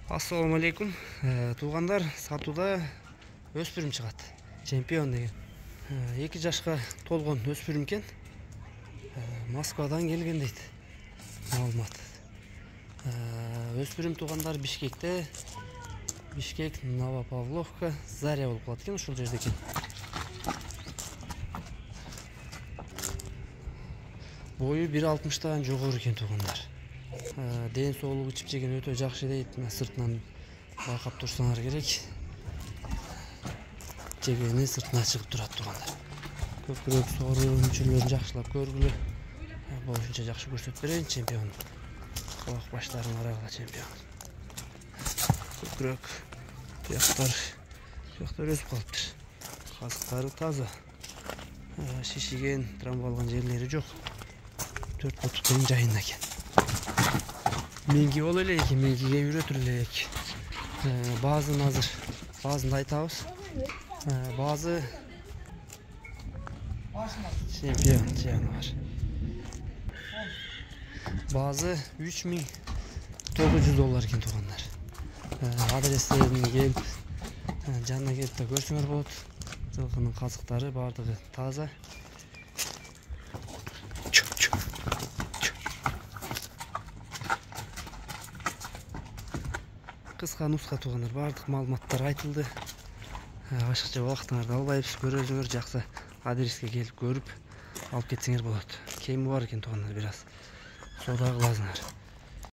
Ассаламу алейкум. Туугандар, сатууда өспүрүм чыгат. Чемпион деген. 2 жашка толгон өспүрүм экен. Москвадан келген дейт. Маалымат. Өспүрүм туугандар Бишкекте. Бишкек, Новопавловка, Заря болуп калат экен, ушул жерде экен. Бою 1.60-тан жогору экен туугандар. Ден соолугу ичип жеген өтө жакшы дейт. Сыртынан байкап турсаңар керек. Жегени сыртына чыгып турат туугандар. Көпүрөк сору мүчөлөрүн жакшылап көргүлө. Болушунча жакшы көрсөтүп берейин чемпион. Колак баштарын карагыла чемпион. Көпүрөк тияктар өсүп калыптыр. Казыктары таза. Шишиген, травма алган жерлери жок. 4 потуктун жайында экен. Менги бол эле эки, меңгиге үйрөтүр элек. Баазын азыр, баазынды айтабыз. Баазы чемпион бар. Баазы $3.900 экен туугандар. Адрестерине келип, жанына келип да көрсөңөр болот. Жылкынын казыктары бардыгы таза. Кыска нуска туугандар, бардык маалыматтар айтылды. Ашыкча убактыңарды албайбыз, көрөсүңөр жакса адреске келип көрүп алып кетсеңер болот. Кеми бар экен туугандар, бир аз соода кыласыңар.